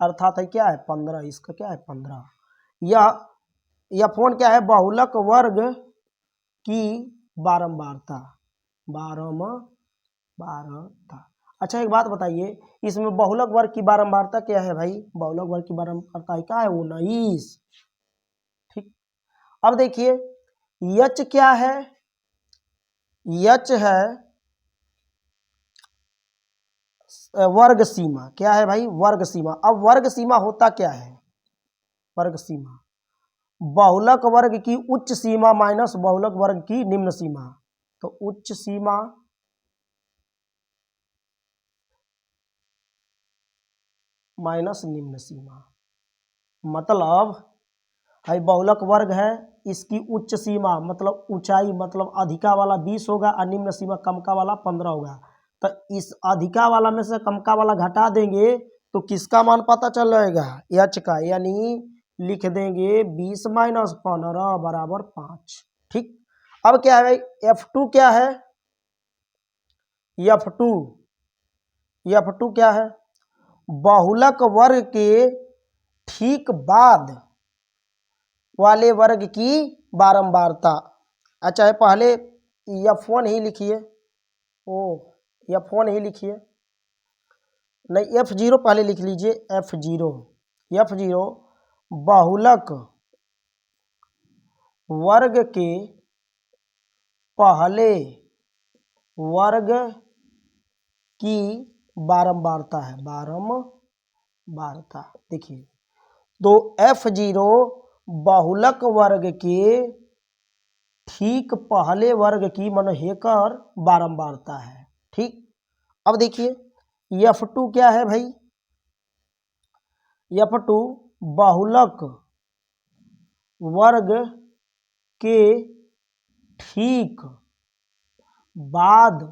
अर्थात है क्या है? 15, इसका क्या है? 15। यह f1 क्या है? बहुलक वर्ग की बारंबारता, बारंबारता। अच्छा एक बात बताइए, इसमें बहुलक वर्ग की बारंबारता क्या है भाई? बहुलक वर्ग की बारंबारता क्या है? 19, ठीक? अब देखिए यच क्या है? यच है वर्ग सीमा। क्या है भाई? वर्ग सीमा। अब वर्ग सीमा होता क्या है? वर्ग सीमा बहुलक वर्ग की उच्च सीमा माइनस बहुलक वर्ग की निम्न सीमा। तो उच्च सीमा माइनस निम्न सीमा, मतलब है बहुलक वर्ग है, इसकी उच्च सीमा मतलब ऊंचाई मतलब अधिका वाला 20 होगा और निम्न सीमा कमका वाला 15 होगा। तो इस अधिका वाला में से कमका वाला घटा देंगे तो किसका मान पता चल जाएगा? एच का, यानी लिख देंगे 20 माइनस 15 बराबर 5, ठीक? अब क्या है भाई? f2 क्या है? f2 क्या है? बहुलक वर्ग के ठीक बाद वाले वर्ग की बारंबारता। अच्छा है पहले f1 ही लिखिए, f1 ही लिखिए, नहीं f0 पहले लिख लीजिए। f0 बहुलक वर्ग के पहले वर्ग की बारंबारता है, बारंबारता। देखिए तो f0 बहुलक वर्ग के ठीक पहले वर्ग की मन हेकर बारंबारता है, ठीक? अब देखिए f2 क्या है भाई? f2 बहुलक वर्ग के ठीक बाद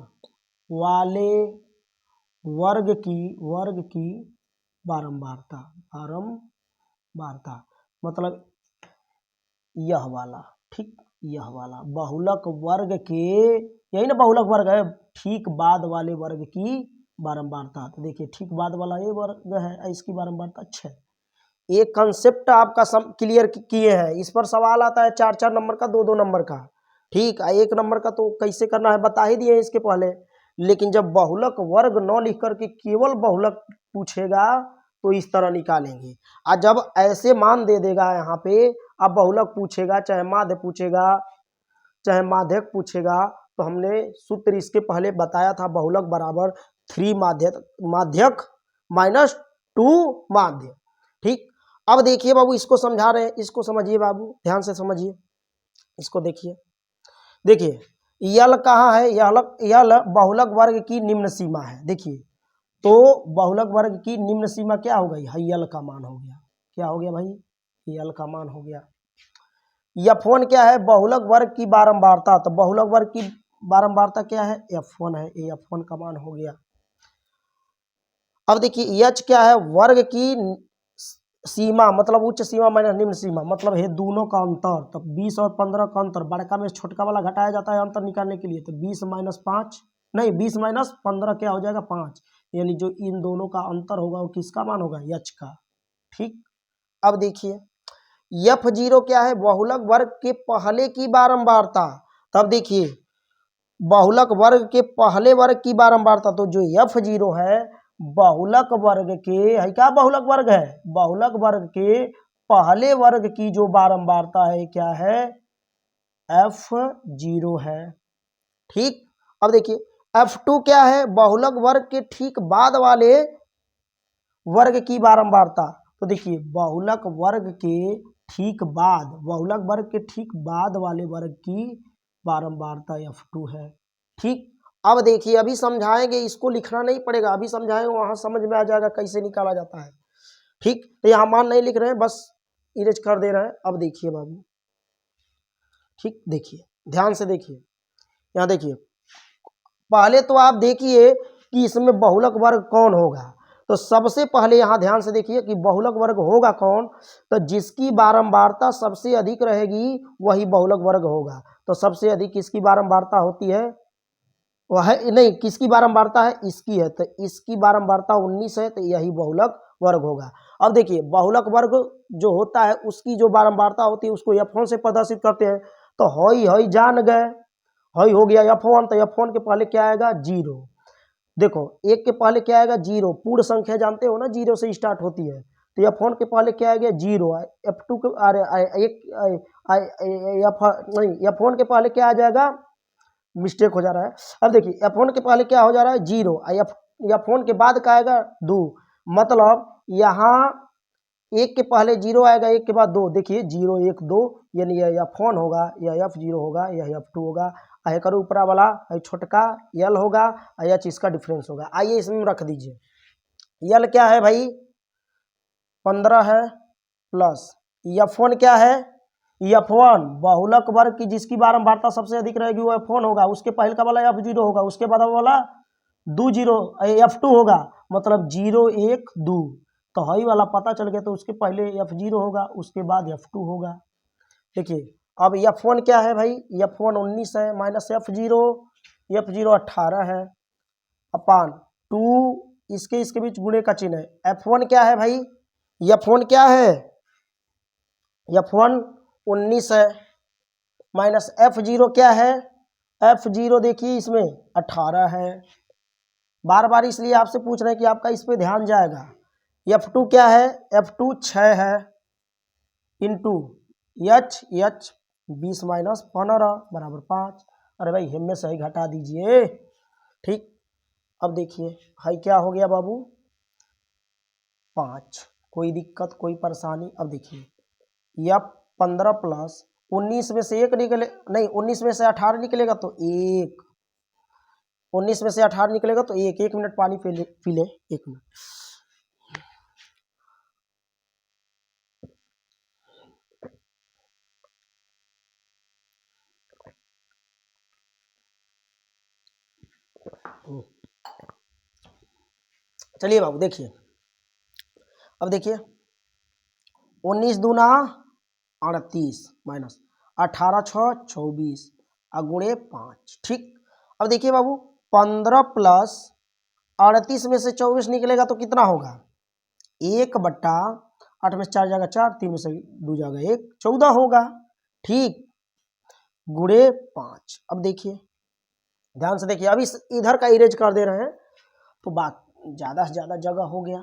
वाले वर्ग की बारंबारता, मतलब यह वाला, ठीक? यह वाला बहुलक वर्ग के, यही ना बहुलक वर्ग है, ठीक बाद वाले वर्ग की बारंबारता। तो देखिए ठीक बाद वाला ये वर्ग है, इसकी बारंबारता 6। एक कंसेप्ट आपका क्लियर किए हैं, इस पर सवाल आता है 4-4 नंबर का, 2-2 नंबर का। ठीक है। 1 नंबर का तो कैसे करना है बता ही दिए इसके पहले, लेकिन जब बहुलक वर्ग न लिख करके केवल बहुलक पूछेगा तो इस तरह निकालेंगे। और जब ऐसे मान दे देगा यहाँ पे, अब बहुलक पूछेगा चाहे माध्य पूछेगा चाहे माध्यक पूछेगा, तो हमने सूत्र इसके पहले बताया था, बहुलक बराबर 3 माध्यक माइनस 2 माध्य। ठीक, अब देखिए बाबू इसको समझा रहे हैं, इसको समझिए बाबू, ध्यान से समझिए इसको। देखिए देखिए यल कहाँ है, यल बहुलक वर्ग की निम्न सीमा है। देखिए तो बहुलक वर्ग की निम्न सीमा क्या हो गई, यल का मान हो गया। क्या हो गया भाई, यल का मान हो गया। F1 क्या है, बहुलक वर्ग की बारंबारता, तो बहुलक वर्ग की बारंबारता क्या है, F1 है, ये F1 का मान हो गया। अब देखिए H क्या है, वर्ग की सीमा मतलब उच्च सीमा माइनस निम्न सीमा, मतलब है दोनों का अंतर। तो 20 और 15 का अंतर, बड़का में छोटका वाला घटाया जाता है अंतर निकालने के लिए, तो 20 माइनस 5 नहीं 20 माइनस 15 क्या हो जाएगा 5, यानी जो इन दोनों का अंतर होगा वो किसका मान होगा, H का। ठीक, अब देखिए F0 क्या है, बहुलक वर्ग के पहले की बारंबारता। तब देखिए बहुलक वर्ग के पहले वर्ग की बारंबारता, तो जो F0 है बहुलक वर्ग के है, क्या बहुलक वर्ग है, बहुलक वर्ग के पहले वर्ग की जो बारंबारता है क्या है, F0 है। ठीक, अब देखिए F2 क्या है, बहुलक वर्ग के ठीक बाद वाले वर्ग की बारंबारता। तो देखिए बहुलक वर्ग के ठीक बाद, बहुलक वर्ग के ठीक बाद वाले वर्ग की बारंबारता F2 है। ठीक, अब देखिए अभी समझाएंगे, इसको लिखना नहीं पड़ेगा, अभी समझाएंगे, वहां समझ में आ जाएगा कैसे निकाला जाता है। ठीक, तो यहाँ मान नहीं लिख रहे हैं, बस इरेज कर दे रहे हैं। अब देखिए बाबू, ठीक देखिए ध्यान से देखिए, यहाँ देखिए पहले तो आप देखिए कि इसमें बहुलक वर्ग कौन होगा। तो सबसे पहले यहाँ ध्यान से देखिए कि बहुलक वर्ग होगा कौन, तो जिसकी बारंबारता सबसे अधिक रहेगी वही बहुलक वर्ग होगा। तो सबसे अधिक किसकी बारंबारता होती है, वह नहीं किसकी बारंबारता है, इसकी है, तो इसकी बारंबारता 19 है, तो यही बहुलक वर्ग होगा। अब देखिए बहुलक वर्ग जो होता है उसकी जो बारंबारता होती है उसको F1 से प्रदर्शित करते हैं। तो हई जान गए, हई हो गया F1, तो F1 के पहले क्या आएगा, 0। देखो एक के पहले क्या आएगा, 0, पूर्ण संख्या जानते हो ना 0 से स्टार्ट होती है, तो F1 के पहले क्या आ गया, 0। F2 के नहीं F1 के पहले क्या आ जाएगा, मिस्टेक हो जा रहा है। अब देखिए F1 के पहले क्या हो जा रहा है, 0, F1 के बाद का आएगा 2, मतलब यहाँ एक के पहले 0 आएगा, एक के बाद 2, देखिए 0 1 2, यानी यह F1 होगा, यह F0 होगा, यह F2 होगा। आए करो ऊपरा वाला छोटका यल होगा, H इसका डिफरेंस होगा। आइए इसमें रख दीजिए, यल क्या है भाई 15 है, प्लस F1 क्या है, F1 बहुलक वर्ग की जिसकी बारंबारता सबसे अधिक रहेगी वो F1 होगा, उसके पहले का वाला F0 होगा, उसके बाद वाला 2 0 F2 होगा, मतलब 0 1 2। तो हई वाला पता चल गया, तो उसके पहले F0 होगा, उसके बाद F2 होगा। देखिए अब F1 क्या है भाई, F1 19 है, माइनस F0 18 है, अपान 2 इसके बीच गुणे का चिन्ह है। F1 क्या है भाई, F1 क्या है, F1 19 है, माइनस F0 क्या है, F0 देखिए इसमें 18 है। बार बार इसलिए आपसे पूछ रहे हैं कि आपका इस पे ध्यान जाएगा। F2 क्या है, F2 6 है, इंटू H 20 माइनस 15 बराबर 5। अरे भाई हिम्मत से ही घटा दीजिए। ठीक, अब देखिए हाई क्या हो गया बाबू 5, कोई दिक्कत कोई परेशानी। अब देखिए यह 15 प्लस 19 में से 1 निकले, नहीं 19 में से 18 निकलेगा तो 1, 19 में से 18 निकलेगा तो 1 मिनट पानी पी ले 1 मिनट। चलिए बाबू देखिए, अब देखिए 19 दूना 38 माइनस 18 6 24 अगुणे 5। ठीक, अब देखिए बाबू 15 प्लस 38 में से 24 निकलेगा तो कितना होगा, 1/8 में 4 जाएगा 4, 3 में से 2 जाएगा 1, 14 होगा। ठीक, गुणे 5। अब देखिए ध्यान से देखिए, अब इस इधर का इरेज कर दे रहे हैं तो बात ज़्यादा से ज़्यादा जगह हो गया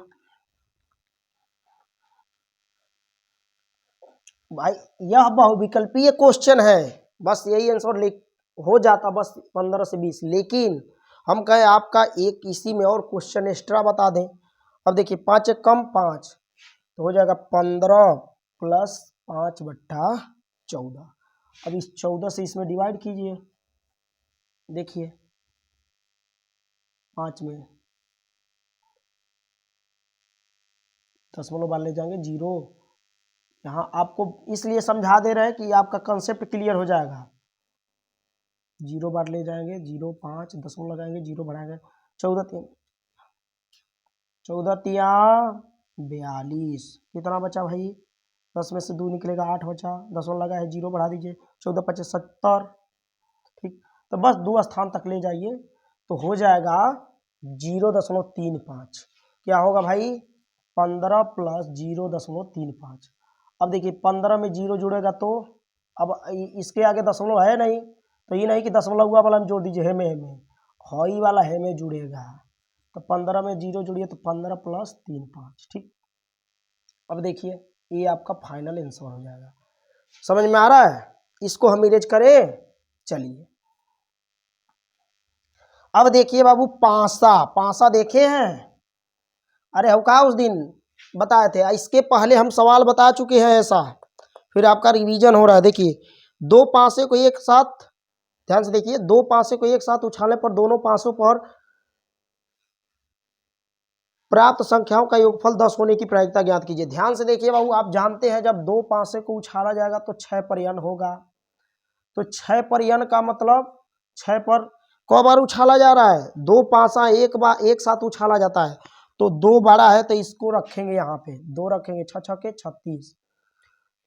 भाई। यह बहुविकल्पीय क्वेश्चन है, बस यही आंसर लिख हो जाता बस 15 से 20, लेकिन हम कहें आपका एक इसी में और क्वेश्चन एक्स्ट्रा बता दें। अब देखिए 5 एक कम 5 तो हो जाएगा 15 प्लस 5/14। अब इस 14 से इसमें डिवाइड कीजिए, देखिए 5 में दशमलव बाद ले जाएंगे 0। यहाँ आपको इसलिए समझा दे रहे हैं कि आपका कंसेप्ट क्लियर हो जाएगा। 0 बार ले जाएंगे 0, 5 दशमलव लगाएंगे 0 बढ़ाएंगे 14 3 14 तिया 42, कितना बचा भाई? 10 में से 2 निकलेगा 8 बचा, दशमलव लगा है 0 बढ़ा दीजिए 14 × 5 = 70। ठीक, तो बस 2 स्थान तक ले जाइए तो हो जाएगा 0.35। क्या होगा भाई? 15 प्लस 0.35। अब देखिए 15 में 0 जुड़ेगा तो अब इसके आगे दशमलव है नहीं, तो ये नहीं कि दशमलव हुआ वाला में जोड़ दीजिए है में हई वाला है में जुड़ेगा, तो 15 में 0 जुड़िए तो 15 प्लस 35। ठीक, अब देखिए ये आपका फाइनल आंसर हो जाएगा। समझ में आ रहा है? इसको हम इरेज करें। चलिए अब देखिए बाबू पासा देखे हैं? अरे हो का उस दिन बताए थे, इसके पहले हम सवाल बता चुके हैं ऐसा, फिर आपका रिवीजन हो रहा है। देखिए 2 पासे को एक साथ, ध्यान से देखिए, 2 पासे को एक साथ उछालने पर दोनों पासों पर प्राप्त संख्याओं का योगफल 10 होने की प्रायिकता ज्ञात कीजिए। ध्यान से देखिए बाबू, आप जानते हैं जब 2 पासे को उछाला जाएगा तो 6 पर n होगा, तो 6 पर n का मतलब 6 पर क बार उछाला जा रहा है? 2 पासा एक बार एक साथ उछाला जाता है, तो 2 बड़ा है तो इसको रखेंगे यहाँ पे, 2 रखेंगे, 6 छके 36।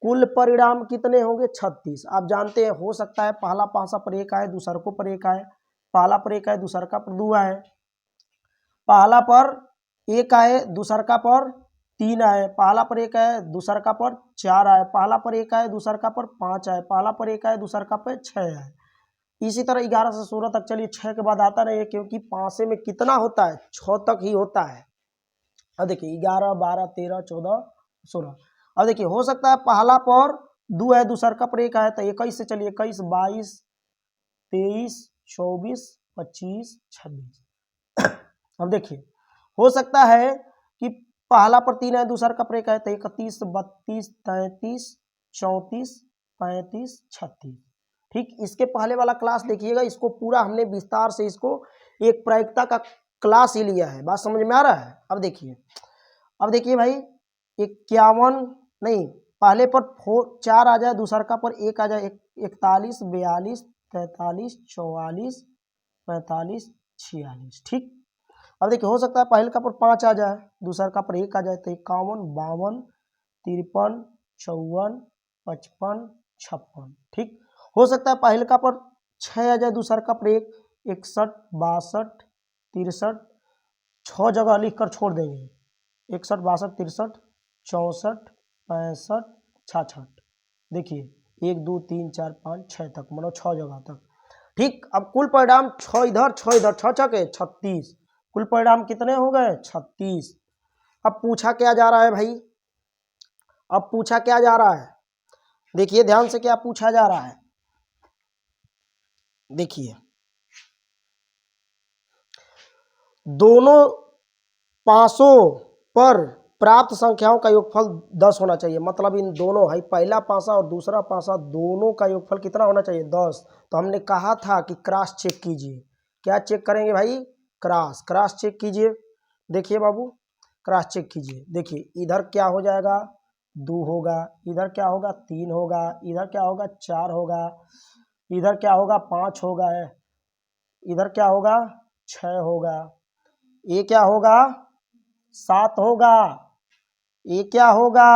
कुल परिणाम कितने होंगे? 36। आप जानते हैं हो सकता है पहला पासा पर 1 आए, दूसर को पर 1 आए, पहला पर 1 आए, दूसर का पर 2 आए, पहला पर 1 आए, दूसर का पर 3 आए, पहला पर 1 आए, दूसर का पर 4 आए, पहला पर 1 आए, दूसर का पर 5 आए, पहला पर 1 आए, दूसर का पर 6 आए। इसी तरह 11 से 16 तक। चलिए 6 के बाद आता नहीं है क्योंकि पासे में कितना होता है? 6 तक ही होता है। अब देखिए 11 12 13 14 16। अब देखिए हो सकता है पहला पर 2 है, दूसर का पर 1 है, तो 21 से चलिए 21 22 23 24 25 26। अब देखिए हो सकता है कि पहला पर 3 है, दूसर का पर 1 है, तो 31 32 33 34 35 36। ठीक, इसके पहले वाला क्लास देखिएगा, इसको पूरा हमने विस्तार से इसको एक प्रायिकता का क्लास ही लिया है। बात समझ में आ रहा है? अब देखिए भाई 51 नहीं, पहले पर 4 आ जाए, दूसर का पर 1 आ जाए, 41 42 43 44 45 46। ठीक, अब देखिए हो सकता है पहले का पर 5 आ जाए, दूसर का पर 1 आ जाए, तो 51 52 53 54 55 56। ठीक, हो सकता है पहले का पर 6 आ जाए, दूसर का पर 1 61 62 63। 6 जगह लिख कर छोड़ देंगे, 61 62 63 64 65 66। देखिए 1 2 3 4 5 6 तक, मतलब 6 जगह तक। ठीक, अब कुल परिणाम 6 इधर 6 इधर, 6 छके 36। कुल परिणाम कितने हो गए? 36। अब पूछा क्या जा रहा है भाई? अब पूछा क्या जा रहा है? देखिए ध्यान से क्या पूछा जा रहा है, देखिए दोनों पासों पर प्राप्त संख्याओं का योगफल 10 होना चाहिए। मतलब इन दोनों है, पहला पासा और दूसरा पासा, दोनों का योगफल कितना होना चाहिए? 10। तो हमने कहा था कि क्रॉस चेक कीजिए। क्या चेक करेंगे भाई? क्रॉस चेक कीजिए। देखिए बाबू क्रॉस चेक कीजिए। देखिए इधर क्या हो जाएगा? 2 होगा, इधर क्या होगा? 3 होगा, इधर क्या होगा? 4 होगा, इधर क्या होगा? 5 होगा, इधर क्या होगा? 6 होगा, ये क्या होगा? 7 होगा, ये क्या होगा?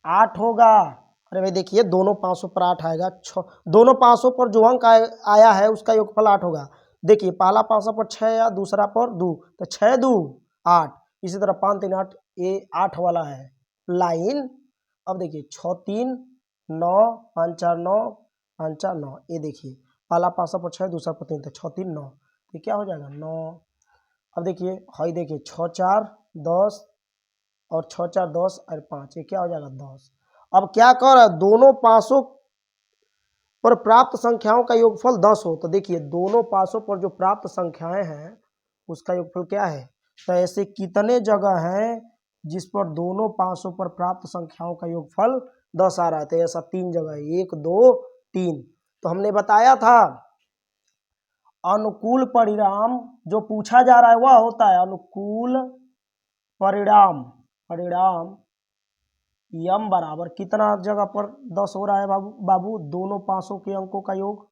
8 होगा। अरे भाई देखिए दोनों पासों पर 8 आएगा, दोनों पासों पर जो अंक आया है उसका योगफल 8 होगा। देखिए पहला पासा पर 6 या दूसरा पर 2, तो 6 2 8। इसी तरह 5 3 8, ये 8 वाला है लाइन। अब देखिए 6 3 9 5 4 9 5 9, ये देखिए पहला 5 पर 6, दूसरा पर 3, तो 6 3 9, ये क्या हो जाएगा 9। अब देखिए हाई देखिए 6 4 10 और 6 4 10 और 5, ये क्या हो जाएगा 10। अब क्या कर रहा है, दोनों पासों पर प्राप्त संख्याओं का योगफल 10 हो, तो देखिए दोनों पासों पर जो प्राप्त संख्याएं हैं उसका योगफल क्या है। तो ऐसे कितने जगह हैं जिस पर दोनों पासों पर प्राप्त संख्याओं का योगफल 10 आ रहा है, तो ऐसा 3 जगह है, 1 2 3। तो हमने बताया था अनुकूल परिणाम जो पूछा जा रहा है वह होता है अनुकूल परिणाम। परिणाम यम बराबर कितना जगह पर 10 हो रहा है बाबू, दोनों पासों के अंकों का योग,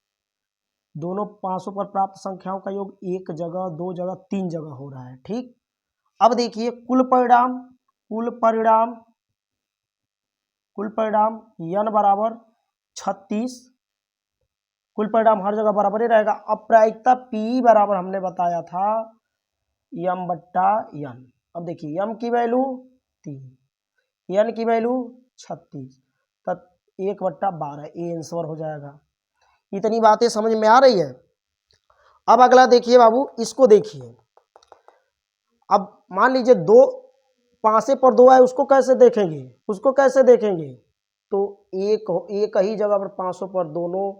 दोनों पासों पर प्राप्त संख्याओं का योग 1 जगह 2 जगह 3 जगह हो रहा है। ठीक, अब देखिए कुल परिणाम, कुल परिणाम, कुल परिणाम n बराबर 36, कुल परिणाम हर जगह बराबर ही रहेगा। अब प्रायिकता p बराबर हमने बताया था m बट्टा n। अब देखिए m की वैल्यू 3, n की वैल्यू 36, तब 1/12, ये आंसर हो जाएगा। इतनी बातें समझ में आ रही है। अब अगला देखिए बाबू, इसको देखिए। अब मान लीजिए 2 पासे पर 2 है, उसको कैसे देखेंगे, उसको कैसे देखेंगे, तो एक ही जगह पर पासों पर दोनों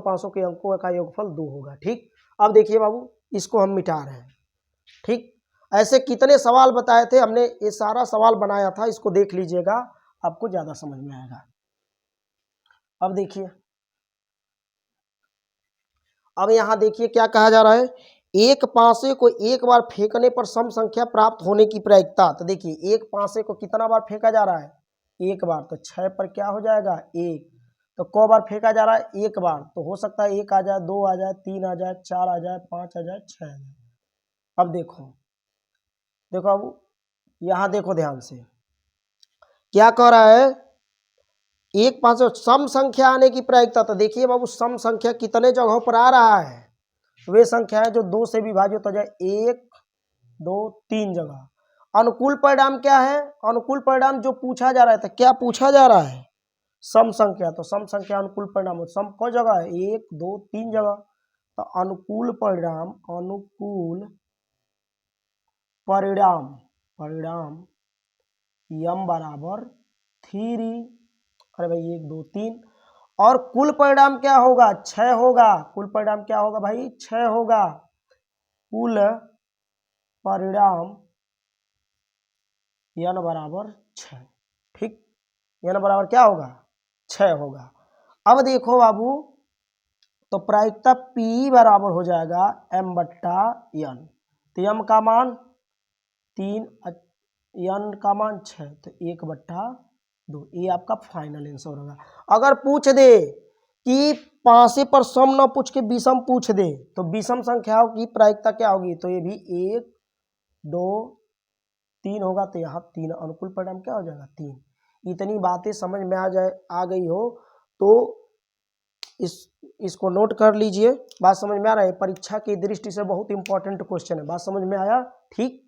पासों के अंकों का योगफल 2 होगा। ठीक, अब देखिए बाबू इसको हम मिटा रहे हैं। ठीक, ऐसे कितने सवाल बताए थे हमने, ये सारा सवाल बनाया था, इसको देख लीजिएगा आपको ज्यादा समझ में आएगा। अब देखिए, अब यहां देखिए क्या कहा जा रहा है, एक पासे को एक बार फेंकने पर सम संख्या प्राप्त होने की प्रायिकता। तो देखिए एक पासे को कितना बार फेंका जा रहा है, एक बार, तो 6 पर क्या हो जाएगा 1, तो क बार फेंका जा रहा है, एक बार, तो हो सकता है 1 आ जाए, 2 आ जाए, 3 आ जाए, 4 आ जाए, 5 आ जाए, 6 आ जाए। अब देखो अब यहां देखो ध्यान से क्या कह रहा है, एक पासे सम संख्या आने की प्रायिकता। तो देखिए बाबू सम संख्या कितने जगहों पर आ रहा है, वे संख्याएं जो 2 से विभाजित हो जाए, 1 2 3 जगह। अनुकूल परिणाम क्या है, अनुकूल परिणाम जो पूछा जा रहा है, तो क्या पूछा जा रहा है, सम संख्या। तो सम संख्या अनुकूल परिणाम, सम कौन जगह है, 1 2 3 जगह। तो अनुकूल परिणाम, अनुकूल परिणाम, परिणाम यम बराबर 3, अरे भाई 1 2 3, और कुल परिणाम क्या होगा 6 होगा, कुल परिणाम क्या होगा भाई 6 होगा। कुल परिणाम n बराबर 6। ठीक, n बराबर क्या होगा 6 होगा। अब देखो बाबू, तो प्रायिकता p बराबर हो जाएगा m बट्टा n। तो m का मान 3, n का मान 6, तो 1/2, ये आपका फाइनल आंसर होगा। अगर पूछ दे कि पासे पर सम न पूछ के विषम पूछ दे, तो विषम संख्याओं की प्रायिकता क्या होगी, तो ये भी 1 2 3 होगा, तो यहाँ 3, अनुकूल परिणाम क्या हो जाएगा 3। इतनी बातें समझ में आ गई हो तो इसको नोट कर लीजिए। बात समझ में आ रहा है, परीक्षा की दृष्टि से बहुत इंपॉर्टेंट क्वेश्चन है, बात समझ में आया। ठीक।